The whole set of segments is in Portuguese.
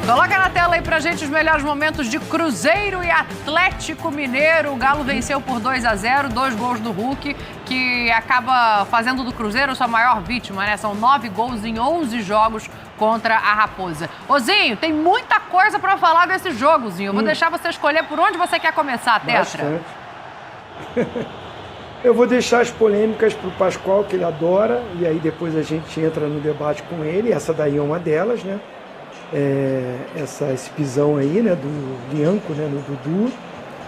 Coloca na tela aí pra gente os melhores momentos de Cruzeiro e Atlético Mineiro. O Galo venceu por 2-0, 2 gols do Hulk, que acaba fazendo do Cruzeiro sua maior vítima, né? São 9 gols em 11 jogos contra a Raposa. Ô, tem muita coisa pra falar desse jogo, Zinho. Eu vou deixar você escolher por onde você quer começar, Tetra. Eu vou deixar as polêmicas pro Pascoal, que ele adora, e aí depois a gente entra no debate com ele. Essa daí é uma delas, né? Esse pisão aí, né, do Lianco, né, no Dudu.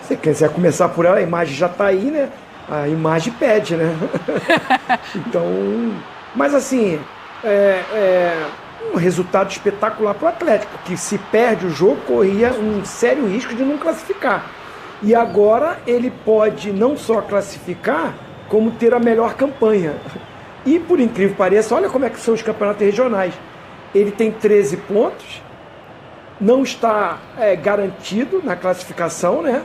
Se você quiser começar por ela, a imagem já tá aí, né? A imagem pede, né? Então, mas assim, um resultado espetacular pro Atlético, que se perde o jogo, corria um sério risco de não classificar. E agora ele pode não só classificar, como ter a melhor campanha. E por incrível que pareça, olha como é que são os campeonatos regionais. Ele tem 13 pontos, não está garantido na classificação, né?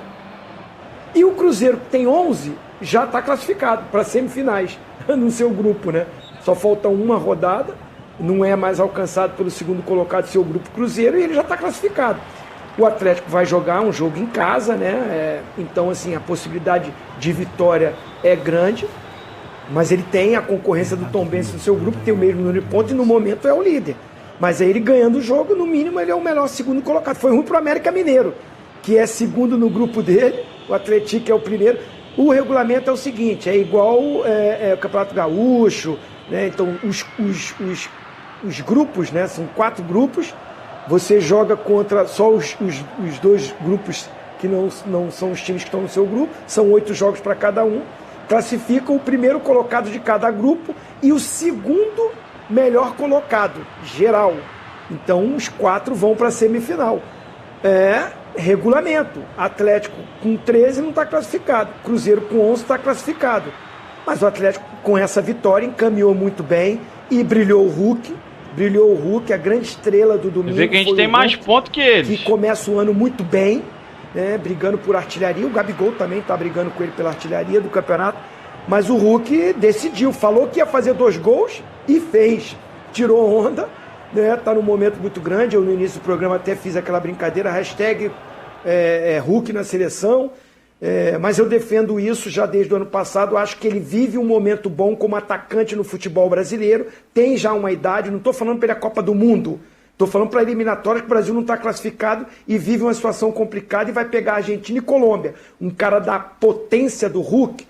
E o Cruzeiro, que tem 11, já está classificado para semifinais no seu grupo, né? Só falta uma rodada, não é mais alcançado pelo segundo colocado do seu grupo Cruzeiro, e ele já está classificado. O Atlético vai jogar um jogo em casa, né? Então, assim, a possibilidade de vitória é grande, mas ele tem a concorrência do Tombense no seu grupo, tem o mesmo número de pontos e no momento é o líder. Mas aí ele ganhando o jogo, no mínimo ele é o melhor segundo colocado. Foi ruim para o América Mineiro, que é segundo no grupo dele, o Atlético é o primeiro. O regulamento é o seguinte, é igual o Campeonato Gaúcho, né? Então os grupos, né? São 4 grupos. Você joga contra só os 2 grupos que não são os times que estão no seu grupo, são 8 jogos para cada um, classificam o primeiro colocado de cada grupo e o segundo melhor colocado, geral. Então os 4 vão para a semifinal. Regulamento. Atlético com 13 não está classificado, Cruzeiro com 11 está classificado. Mas o Atlético com essa vitória encaminhou muito bem e brilhou o Hulk, a grande estrela do domingo. Vê que a gente tem mais pontos que eles. Que começa o ano muito bem, né, brigando por artilharia. O Gabigol também está brigando com ele pela artilharia do campeonato. Mas o Hulk decidiu, falou que ia fazer 2 gols e fez. Tirou onda, né, tá num momento muito grande. Eu no início do programa até fiz aquela brincadeira, hashtag Hulk na seleção. Mas eu defendo isso já desde o ano passado. Acho que ele vive um momento bom como atacante no futebol brasileiro. Tem já uma idade, não estou falando para ele a Copa do Mundo. Estou falando para a eliminatória, que o Brasil não está classificado e vive uma situação complicada e vai pegar a Argentina e Colômbia. Um cara da potência do Hulk,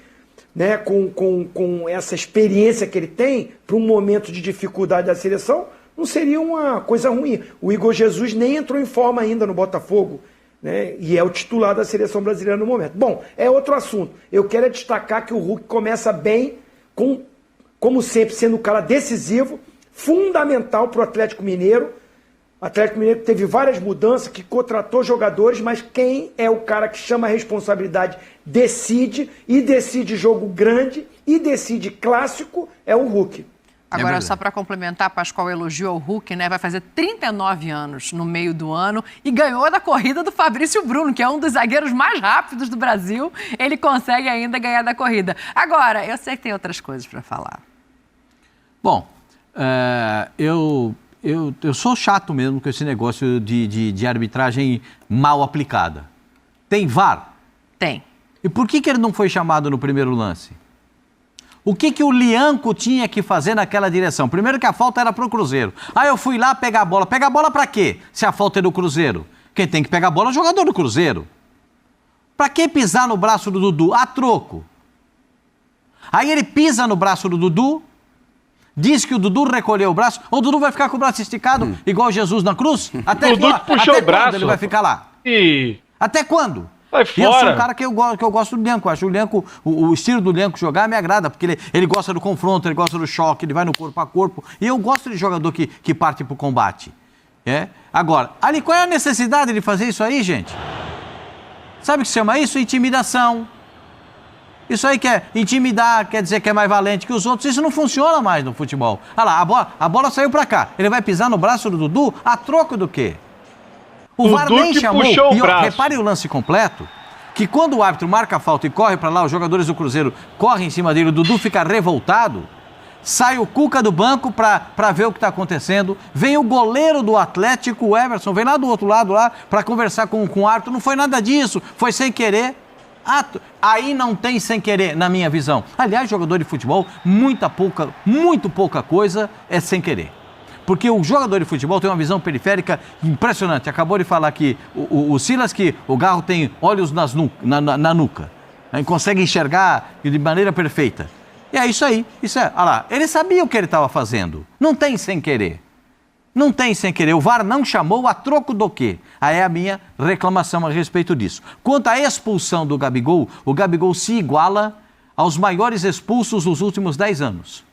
né, com essa experiência que ele tem, para um momento de dificuldade da seleção, não seria uma coisa ruim. O Igor Jesus nem entrou em forma ainda no Botafogo, né, e é o titular da seleção brasileira no momento. Bom, é outro assunto. Eu quero destacar que o Hulk começa bem, como sempre, sendo um cara decisivo, fundamental para o Atlético Mineiro. O Atlético Mineiro teve várias mudanças, que contratou jogadores, mas quem é o cara que chama a responsabilidade, decide jogo grande e decide clássico, é o Hulk. Agora, só para complementar, Pascoal elogiou ao Hulk, né? Vai fazer 39 anos no meio do ano e ganhou da corrida do Fabrício Bruno, que é um dos zagueiros mais rápidos do Brasil. Ele consegue ainda ganhar da corrida. Agora, eu sei que tem outras coisas para falar. Bom, eu sou chato mesmo com esse negócio de arbitragem mal aplicada. Tem VAR? Tem. E por que ele não foi chamado no primeiro lance? O que o Lianco tinha que fazer naquela direção? Primeiro que a falta era pro Cruzeiro. Aí eu fui lá pegar a bola. Pegar a bola pra quê? Se a falta é do Cruzeiro. Quem tem que pegar a bola é o jogador do Cruzeiro. Pra que pisar no braço do Dudu? A troco. Aí ele pisa no braço do Dudu, diz que o Dudu recolheu o braço. O Dudu vai ficar com o braço esticado, igual Jesus na cruz? Até o Dudu puxou o braço. Ele vai ficar lá? Até quando? Vai fora. E eu sou um cara que eu gosto do Lianco. Acho o Lianco, o estilo do Lianco jogar me agrada, porque ele gosta do confronto, ele gosta do choque, ele vai no corpo a corpo. E eu gosto de jogador que parte pro combate. Agora, ali, qual é a necessidade de fazer isso aí, gente? Sabe o que se chama isso? Intimidação. Isso aí quer intimidar, quer dizer que é mais valente que os outros. Isso não funciona mais no futebol. Olha lá, a bola saiu pra cá. Ele vai pisar no braço do Dudu a troco do quê? O VAR nem chamou. Puxou o braço. Repare o lance completo, que quando o árbitro marca a falta e corre para lá, os jogadores do Cruzeiro correm em cima dele, o Dudu fica revoltado. sai o Cuca do banco para ver o que está acontecendo, vem o goleiro do Atlético, o Everson, vem lá do outro lado lá para conversar com o Arthur, não foi nada disso, foi sem querer. Aí não tem sem querer, na minha visão. Aliás, jogador de futebol, muito pouca coisa é sem querer. Porque o jogador de futebol tem uma visão periférica impressionante. Acabou de falar aqui o Silas que o Garro tem olhos na nuca. Ele consegue enxergar de maneira perfeita. E é isso aí. Olha lá, ele sabia o que ele estava fazendo. Não tem sem querer. Não tem sem querer. O VAR não chamou a troco do quê? Aí é a minha reclamação a respeito disso. Quanto à expulsão do Gabigol, o Gabigol se iguala aos maiores expulsos dos últimos 10 anos.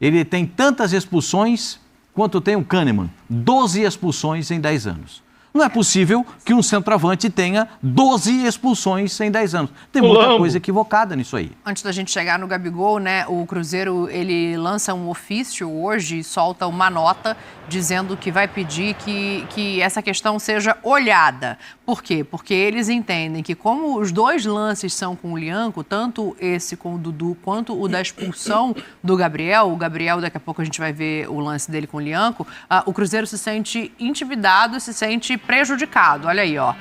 Ele tem tantas expulsões quanto tem o Kahneman. 12 expulsões em 10 anos. Não é possível que um centroavante tenha 12 expulsões em 10 anos. Tem muita coisa equivocada nisso aí. Antes da gente chegar no Gabigol, né, o Cruzeiro, ele lança um ofício hoje e solta uma nota dizendo que vai pedir que essa questão seja olhada. Por quê? Porque eles entendem que como os dois lances são com o Lianco, tanto esse com o Dudu quanto o da expulsão do Gabriel, o Gabriel, daqui a pouco a gente vai ver o lance dele com o Lianco, o Cruzeiro se sente intimidado, se sente prejudicado. Olha aí, ó.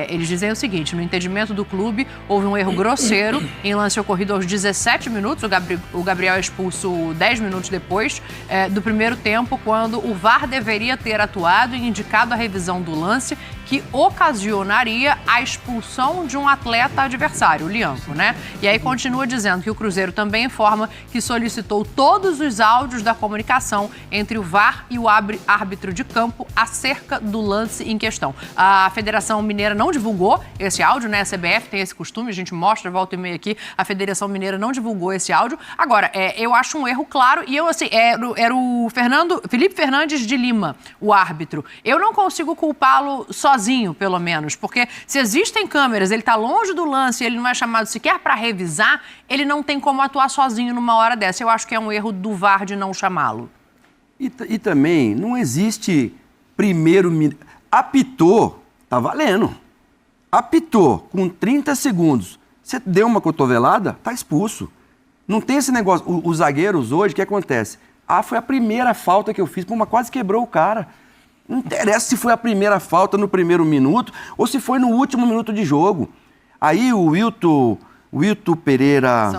Eles dizem o seguinte: no entendimento do clube, houve um erro grosseiro em lance ocorrido aos 17 minutos. O Gabriel é expulso 10 minutos depois do primeiro tempo, quando o VAR deveria ter atuado e indicado a revisão do lance que ocasionaria a expulsão de um atleta adversário, o Lianco, né? E aí continua dizendo que o Cruzeiro também informa que solicitou todos os áudios da comunicação entre o VAR e o árbitro de campo acerca do lance em questão. A Federação Mineira não divulgou esse áudio, né? A CBF tem esse costume, a gente mostra, volta e meia aqui, a Federação Mineira não divulgou esse áudio. Agora, eu acho um erro claro, e eu, assim, era o Felipe Fernandes de Lima, o árbitro. Eu não consigo culpá-lo sozinho, pelo menos, porque se existem câmeras, ele está longe do lance, ele não é chamado sequer para revisar, ele não tem como atuar sozinho numa hora dessa. Eu acho que é um erro do VAR de não chamá-lo. E também não existe primeiro... Apitou, tá valendo. Apitou com 30 segundos. Você deu uma cotovelada, tá expulso. Não tem esse negócio. Os zagueiros hoje, o que acontece? Foi a primeira falta que eu fiz, quase quebrou o cara. Não interessa se foi a primeira falta no primeiro minuto ou se foi no último minuto de jogo. Aí o Wilton Pereira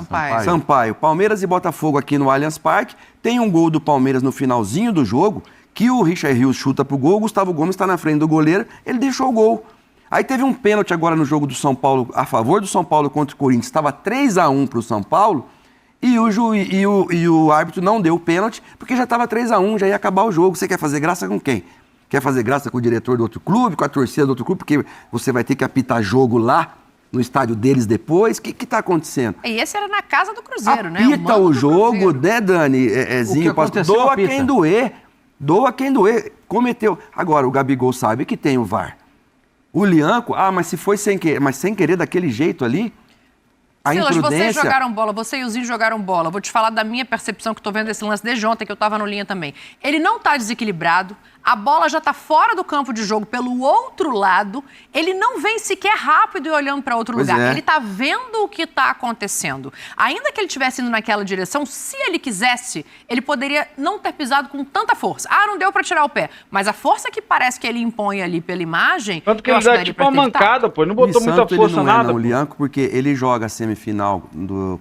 Sampaio, Palmeiras e Botafogo aqui no Allianz Parque, tem um gol do Palmeiras no finalzinho do jogo, que o Richard Rios chuta pro gol, o Gustavo Gomes está na frente do goleiro, ele deixou o gol. Aí teve um pênalti agora no jogo do São Paulo, a favor do São Paulo contra o Corinthians, estava 3-1 pro São Paulo, e o árbitro não deu o pênalti, porque já estava 3-1, já ia acabar o jogo. Você quer fazer graça com quem? Quer fazer graça com o diretor do outro clube, com a torcida do outro clube, porque você vai ter que apitar jogo lá, no estádio deles depois? O que está acontecendo? E esse era na casa do Cruzeiro, né? Apita o jogo, né, Dani? Doa quem doer. Doa quem doer. Cometeu. Agora, o Gabigol sabe que tem o VAR. O Lianco, mas se foi sem querer, mas sem querer daquele jeito ali, a Silas, imprudência... vocês jogaram bola, você e o Zinho jogaram bola. Vou te falar da minha percepção, que estou vendo esse lance desde ontem, que eu estava no linha também. Ele não está desequilibrado, a bola já está fora do campo de jogo pelo outro lado, ele não vem sequer rápido e olhando para outro lugar. Ele está vendo o que está acontecendo. Ainda que ele estivesse indo naquela direção, se ele quisesse, ele poderia não ter pisado com tanta força. Não deu para tirar o pé. Mas a força que parece que ele impõe ali pela imagem... Tanto que ele dá tipo uma mancada, pô. Ele não botou muita força, nada. O Lianco, porque ele joga a semifinal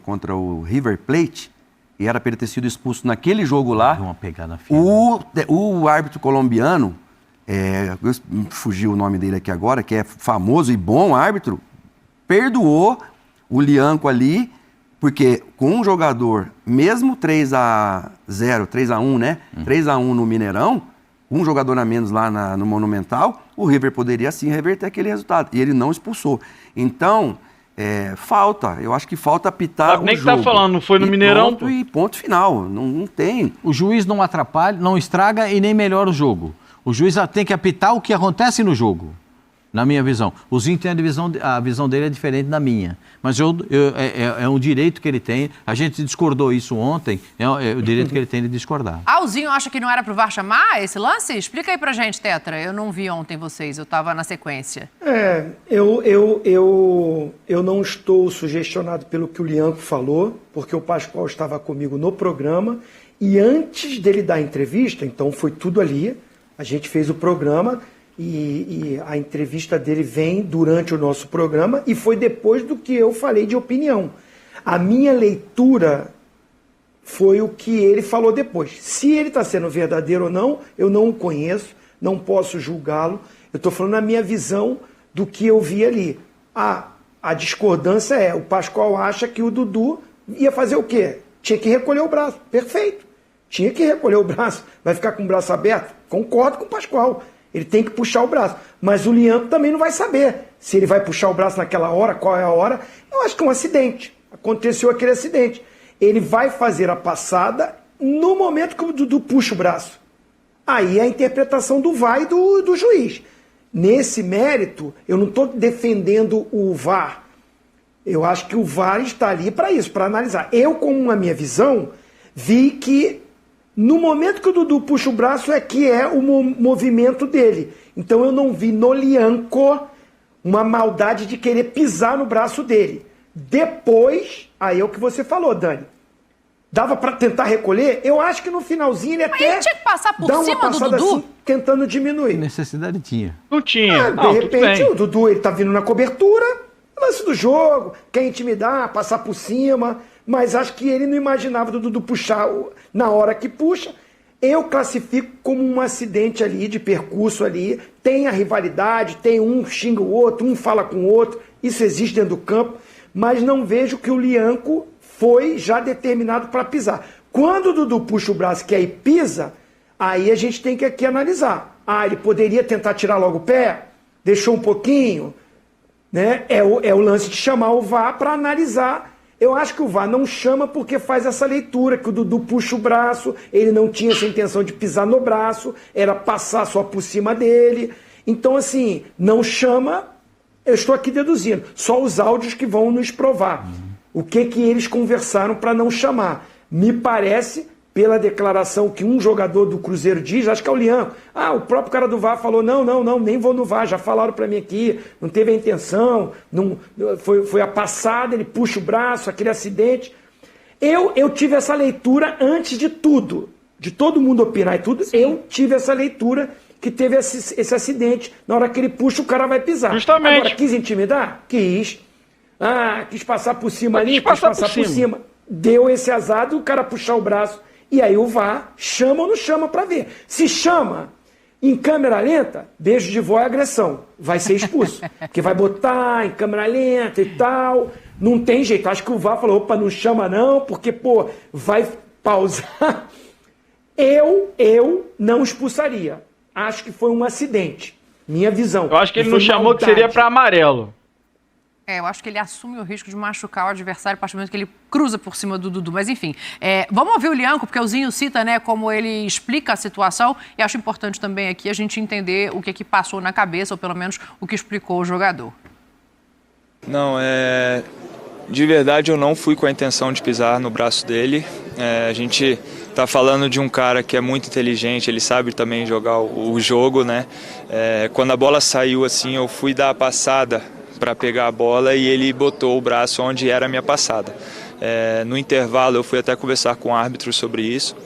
contra o River Plate, e era para ele ter sido expulso naquele jogo lá. Uma pegada final. O árbitro colombiano, fugiu o nome dele aqui agora, que é famoso e bom árbitro, perdoou o Lianco ali, porque com um jogador, mesmo 3-0, 3-1, né? 3-1 no Mineirão, um jogador a menos lá no Monumental, o River poderia sim reverter aquele resultado. E ele não expulsou. Então... eu acho que falta apitar o nem jogo. que tá falando, não foi no Mineirão? Ponto final, não tem. O juiz não atrapalha, não estraga e nem melhora o jogo. O juiz tem que apitar o que acontece no jogo. Na minha visão. O Zinho tem a visão dele é diferente da minha. Mas é um direito que ele tem. A gente discordou isso ontem. É o direito que ele tem de discordar. O Zinho acha que não era pro VAR chamar esse lance? Explica aí pra gente, Tetra. Eu não vi ontem vocês, eu tava na sequência. Eu não estou sugestionado pelo que o Lianco falou, porque o Pascoal estava comigo no programa. E antes dele dar a entrevista, então foi tudo ali. A gente fez o programa. E a entrevista dele vem durante o nosso programa e foi depois do que eu falei de opinião. A minha leitura foi o que ele falou depois. Se ele está sendo verdadeiro ou não, eu não o conheço, não posso julgá-lo. Eu estou falando a minha visão do que eu vi ali. A discordância é, o Pascoal acha que o Dudu ia fazer o quê? Tinha que recolher o braço. Perfeito. Tinha que recolher o braço. Vai ficar com o braço aberto? Concordo com o Pascoal. Ele tem que puxar o braço. Mas o Lianco também não vai saber se ele vai puxar o braço naquela hora, qual é a hora. Eu acho que é um acidente. Aconteceu aquele acidente. Ele vai fazer a passada no momento que o Dudu puxa o braço. Aí é a interpretação do VAR e do juiz. Nesse mérito, eu não estou defendendo o VAR. Eu acho que o VAR está ali para isso, para analisar. Eu, com a minha visão, vi que no momento que o Dudu puxa o braço é que é o movimento dele. Então eu não vi no Lianco uma maldade de querer pisar no braço dele. Depois, aí é o que você falou, Dani. Dava para tentar recolher? Eu acho que no finalzinho ele até ele tinha que passar por dá uma cima passada do Dudu? assim, tentando diminuir. Que necessidade tinha? Não tinha. De repente, o Dudu ele tá vindo na cobertura, lance do jogo, quer intimidar, passar por cima... Mas acho que ele não imaginava do Dudu puxar na hora que puxa. Eu classifico como um acidente ali, de percurso ali. Tem a rivalidade, tem um xinga o outro, um fala com o outro. Isso existe dentro do campo. Mas não vejo que o Lianco foi já determinado para pisar. Quando o Dudu puxa o braço que aí pisa, aí a gente tem que aqui analisar. Ele poderia tentar tirar logo o pé? Deixou um pouquinho? Né? É o lance de chamar o VAR para analisar. Eu acho que o VAR não chama porque faz essa leitura, que o Dudu puxa o braço, ele não tinha essa intenção de pisar no braço, era passar só por cima dele. Então, assim, não chama, eu estou aqui deduzindo, só os áudios que vão nos provar. O que eles conversaram para não chamar. Me parece, pela declaração que um jogador do Cruzeiro diz, acho que é o Lianco, o próprio cara do VAR falou, não, nem vou no VAR, já falaram para mim aqui, não teve a intenção, não, foi a passada, ele puxa o braço, aquele acidente. Eu tive essa leitura antes de tudo, de todo mundo opinar e tudo. Sim. Eu tive essa leitura que teve esse acidente, na hora que ele puxa o cara vai pisar. Justamente. Agora, quis intimidar? Quis. Quis passar por cima ali, quis passar por cima. Deu esse azar do cara puxar o braço. E aí o VAR chama ou não chama para ver. Se chama em câmera lenta, beijo de vó é agressão. Vai ser expulso. Porque vai botar em câmera lenta e tal. Não tem jeito. Acho que o VAR falou, opa, não chama não, porque, vai pausar. Eu não expulsaria. Acho que foi um acidente. Minha visão. Eu acho que ele não chamou que seria para amarelo. Eu acho que ele assume o risco de machucar o adversário a partir do momento que ele cruza por cima do Dudu. Mas, enfim, vamos ouvir o Lianco, porque o Zinho cita, né, como ele explica a situação. E acho importante também aqui a gente entender o que passou na cabeça, ou pelo menos o que explicou o jogador. Não, de verdade eu não fui com a intenção de pisar no braço dele. A gente tá falando de um cara que é muito inteligente, ele sabe também jogar o jogo, né? Quando a bola saiu assim, eu fui dar a passada para pegar a bola e ele botou o braço onde era a minha passada. No intervalo eu fui até conversar com o árbitro sobre isso.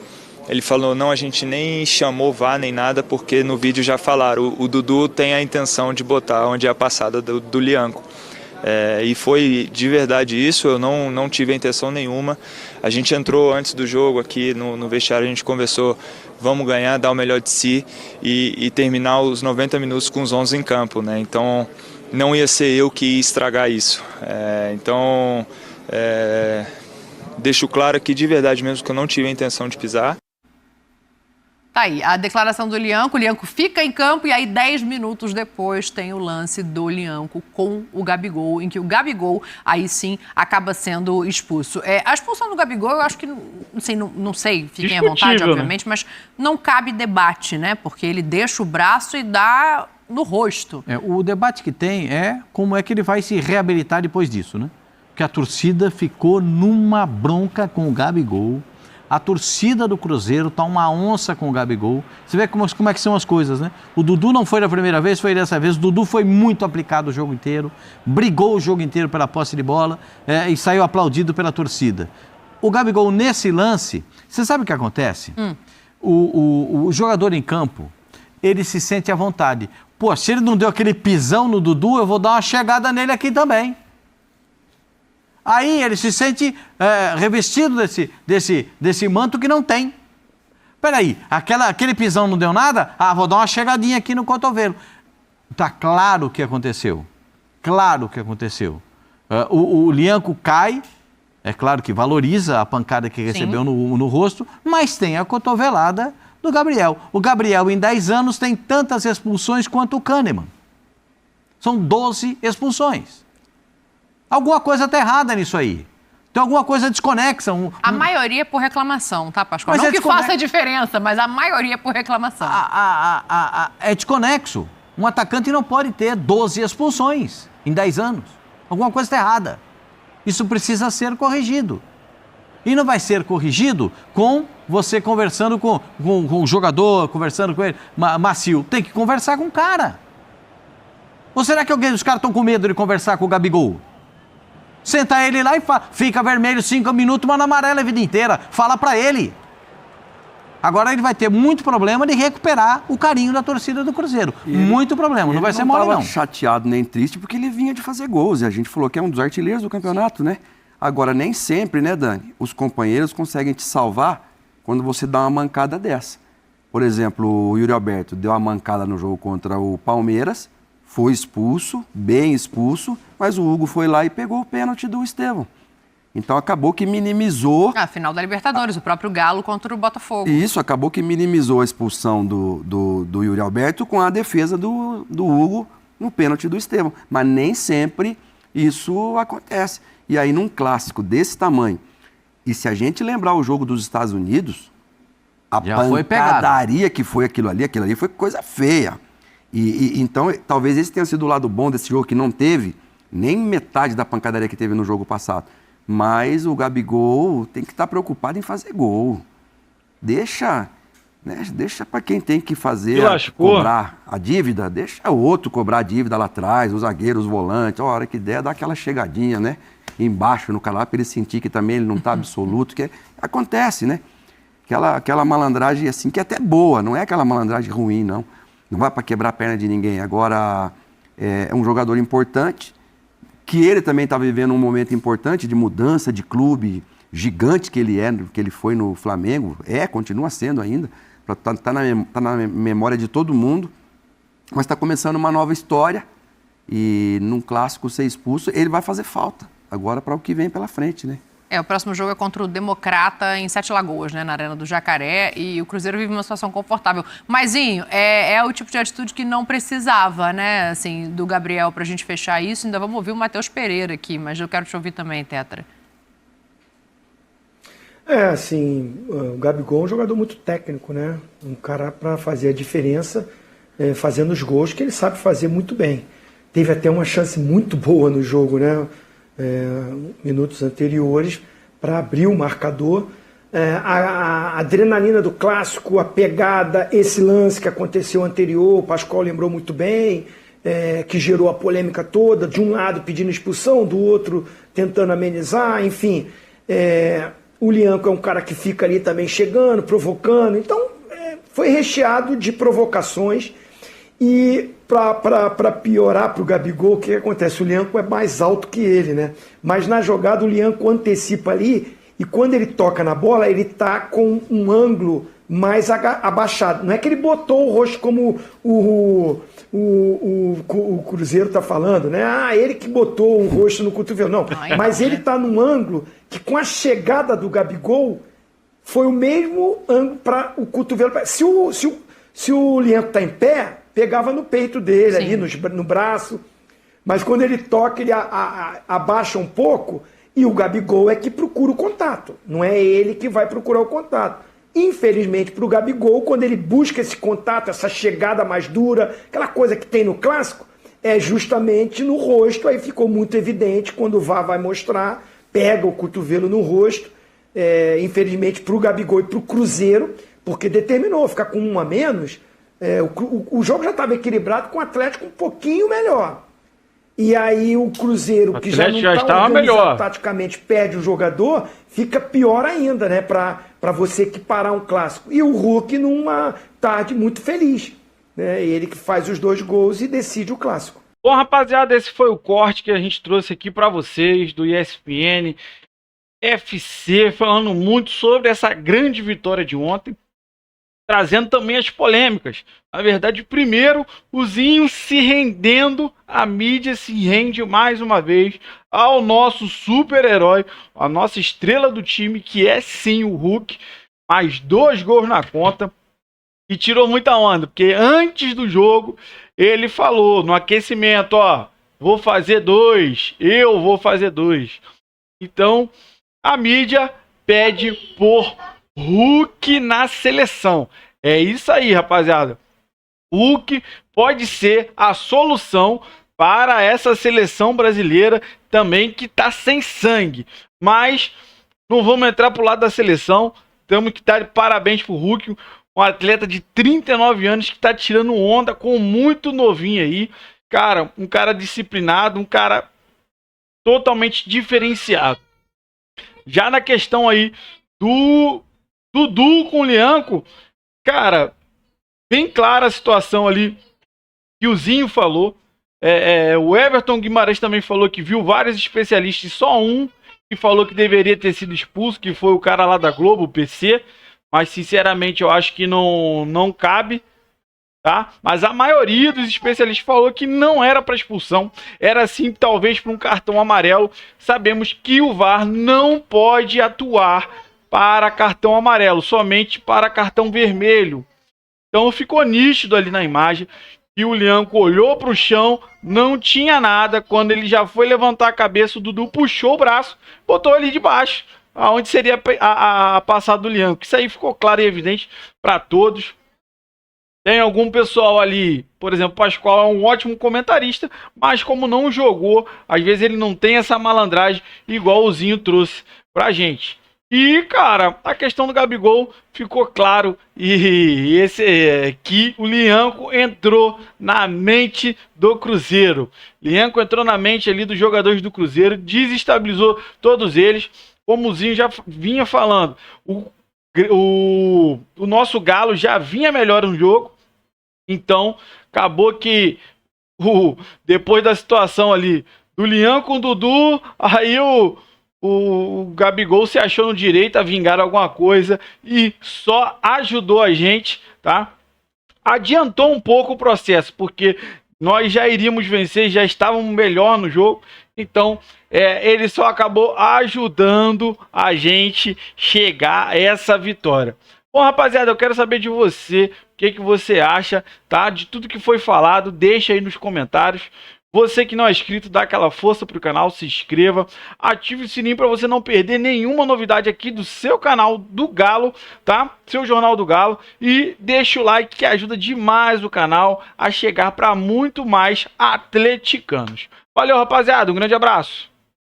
Ele falou, não, a gente nem chamou VAR nem nada, porque no vídeo já falaram, o Dudu tem a intenção de botar onde é a passada do Lianco. E foi de verdade isso, eu não tive a intenção nenhuma. A gente entrou antes do jogo aqui no vestiário, a gente conversou, vamos ganhar, dar o melhor de si e terminar os 90 minutos com os 11 em campo, né? Então não ia ser eu que ia estragar isso. Deixo claro aqui de verdade mesmo que eu não tive a intenção de pisar. Tá aí, a declaração do Lianco. O Lianco fica em campo e aí 10 minutos depois tem o lance do Lianco com o Gabigol, em que o Gabigol, aí sim, acaba sendo expulso. A expulsão do Gabigol, eu acho que, não sei, fiquem à vontade, obviamente, mas não cabe debate, né? Porque ele deixa o braço e dá no rosto. O debate que tem é como é que ele vai se reabilitar depois disso, né? Porque a torcida ficou numa bronca com o Gabigol. A torcida do Cruzeiro tá uma onça com o Gabigol. Você vê como é que são as coisas, né? O Dudu não foi da primeira vez, foi dessa vez. O Dudu foi muito aplicado o jogo inteiro, brigou o jogo inteiro pela posse de bola e saiu aplaudido pela torcida. O Gabigol, nesse lance, você sabe o que acontece? O jogador em campo, ele se sente à vontade. Pô, se ele não deu aquele pisão no Dudu, eu vou dar uma chegada nele aqui também. Aí ele se sente revestido desse manto que não tem. Peraí, aquele pisão não deu nada? Vou dar uma chegadinha aqui no cotovelo. Tá claro o que aconteceu. Claro o que aconteceu. O Lianco cai, é claro que valoriza a pancada que recebeu no rosto, mas tem a cotovelada do Gabriel. O Gabriel, em 10 anos, tem tantas expulsões quanto o Kahneman. São 12 expulsões. Alguma coisa está errada nisso aí. Tem alguma coisa desconexa. A maioria é por reclamação, tá, Pascoal? Não que faça diferença, mas a maioria é por reclamação. É desconexo. Um atacante não pode ter 12 expulsões em 10 anos. Alguma coisa está errada. Isso precisa ser corrigido. E não vai ser corrigido com você conversando com o jogador, conversando com ele, macio. Tem que conversar com o cara. Ou será que os caras estão com medo de conversar com o Gabigol? Senta ele lá e fica vermelho 5 minutos, mano amarelo a vida inteira. Fala pra ele. Agora ele vai ter muito problema de recuperar o carinho da torcida do Cruzeiro. Muito problema, não vai ser mole não. Ele não estava chateado nem triste porque ele vinha de fazer gols. E a gente falou que é um dos artilheiros do campeonato, né? Agora, nem sempre, né, Dani? Os companheiros conseguem te salvar quando você dá uma mancada dessa. Por exemplo, o Yuri Alberto deu uma mancada no jogo contra o Palmeiras, foi expulso, bem expulso, mas o Hugo foi lá e pegou o pênalti do Estevão. Então acabou que minimizou... A final da Libertadores, o próprio Galo contra o Botafogo. Isso, acabou que minimizou a expulsão do Yuri Alberto com a defesa do Hugo no pênalti do Estevão. Mas nem sempre isso acontece. E aí num clássico desse tamanho, e se a gente lembrar o jogo dos Estados Unidos, a pancadaria que foi aquilo ali foi coisa feia. Então, talvez esse tenha sido o lado bom desse jogo, que não teve nem metade da pancadaria que teve no jogo passado. Mas o Gabigol tem que estar preocupado em fazer gol. Deixa para quem tem que fazer, cobrar a dívida, deixa o outro cobrar a dívida lá atrás, os zagueiros, os volantes, a hora que der, dá aquela chegadinha, né? Embaixo no cara, para ele sentir que também ele não está absoluto, que acontece, né? Aquela malandragem assim, que é até boa, não é aquela malandragem ruim, não. Não vai para quebrar a perna de ninguém. Agora, é um jogador importante, que ele também está vivendo um momento importante de mudança de clube gigante que ele foi no Flamengo. Continua sendo ainda. Está na memória de todo mundo. Mas está começando uma nova história. E num clássico ser expulso, ele vai fazer falta. Agora para o que vem pela frente, né? O próximo jogo é contra o Democrata em Sete Lagoas, né, na Arena do Jacaré, e o Cruzeiro vive uma situação confortável. Mas, Zinho, é o tipo de atitude que não precisava, né, assim, do Gabriel pra gente fechar isso. Ainda vamos ouvir o Matheus Pereira aqui, mas eu quero te ouvir também, Tetra. O Gabigol é um jogador muito técnico, né? Um cara para fazer a diferença, fazendo os gols que ele sabe fazer muito bem. Teve até uma chance muito boa no jogo, né? Minutos anteriores, para abrir o marcador. A adrenalina do clássico, a pegada, esse lance que aconteceu anterior, o Pascoal lembrou muito bem, que gerou a polêmica toda, de um lado pedindo expulsão, do outro tentando amenizar, enfim. O Lianco é um cara que fica ali também chegando, provocando, então foi recheado de provocações. E para piorar para o Gabigol, o que acontece? O Lianco é mais alto que ele, né? Mas na jogada o Lianco antecipa ali, e quando ele toca na bola, ele tá com um ângulo mais abaixado. Não é que ele botou o rosto como o Cruzeiro tá falando, né? Ele que botou o rosto no cotovelo. Não, mas ele tá num ângulo que, com a chegada do Gabigol, foi o mesmo ângulo para o cotovelo. Se o Lianco tá em pé, pegava no peito dele, sim, ali no braço, mas quando ele toca, ele abaixa um pouco, e o Gabigol é que procura o contato, não é ele que vai procurar o contato. Infelizmente para o Gabigol, quando ele busca esse contato, essa chegada mais dura, aquela coisa que tem no clássico, é justamente no rosto. Aí ficou muito evidente quando o VAR vai mostrar, pega o cotovelo no rosto, infelizmente para o Gabigol e para o Cruzeiro, porque determinou ficar com um a menos. O jogo já estava equilibrado com o Atlético um pouquinho melhor. E aí o Cruzeiro, que já não está organizado taticamente, perde o jogador, fica pior ainda, né? Para você equiparar um clássico. E o Hulk numa tarde muito feliz, né? Ele que faz os 2 gols e decide o clássico. Bom, rapaziada, esse foi o corte que a gente trouxe aqui para vocês do ESPN FC, falando muito sobre essa grande vitória de ontem, trazendo também as polêmicas. Na verdade, primeiro, o Zinho se rendendo, a mídia se rende mais uma vez ao nosso super-herói, a nossa estrela do time, que é sim o Hulk, mais 2 gols na conta, e tirou muita onda, porque antes do jogo, ele falou no aquecimento, ó, vou fazer 2, eu vou fazer 2. Então, a mídia pede por Hulk na seleção. É isso aí, rapaziada. Hulk pode ser a solução para essa seleção brasileira também, que tá sem sangue. Mas não vamos entrar pro lado da seleção. Temos que dar parabéns pro Hulk, um atleta de 39 anos que tá tirando onda com muito novinho aí. Cara, um cara disciplinado, um cara totalmente diferenciado. Já na questão aí do Dudu com o Lianco, cara, bem clara a situação ali que o Zinho falou. O Everton Guimarães também falou que viu vários especialistas, só um que falou que deveria ter sido expulso, que foi o cara lá da Globo, o PC. Mas sinceramente eu acho que não cabe, tá? Mas a maioria dos especialistas falou que não era para expulsão, era sim talvez para um cartão amarelo. Sabemos que o VAR não pode atuar para cartão amarelo, somente para cartão vermelho. Então ficou nítido ali na imagem que o Lianco olhou para o chão, não tinha nada. Quando ele já foi levantar a cabeça, o Dudu puxou o braço, botou ali de baixo, aonde seria a passada do Lianco. Isso aí ficou claro e evidente para todos. Tem algum pessoal ali, por exemplo, o Pascoal é um ótimo comentarista, mas como não jogou, às vezes ele não tem essa malandragem igual o Zinho trouxe pra gente. E, cara, a questão do Gabigol ficou claro, e que o Lianco entrou na mente do Cruzeiro. Lianco entrou na mente ali dos jogadores do Cruzeiro, desestabilizou todos eles. Como o Zinho já vinha falando, o nosso Galo já vinha melhor no jogo. Então, acabou que depois da situação ali do Lianco com o Dudu, aí o Gabigol se achou no direito a vingar alguma coisa e só ajudou a gente, tá? Adiantou um pouco o processo, porque nós já iríamos vencer, já estávamos melhor no jogo. Então, ele só acabou ajudando a gente chegar a essa vitória. Bom, rapaziada, eu quero saber de você, o que você acha, tá? De tudo que foi falado, deixa aí nos comentários. Você que não é inscrito, dá aquela força pro canal, se inscreva, ative o sininho para você não perder nenhuma novidade aqui do seu canal do Galo, tá? Seu Jornal do Galo. E deixa o like que ajuda demais o canal a chegar para muito mais atleticanos. Valeu, rapaziada, um grande abraço.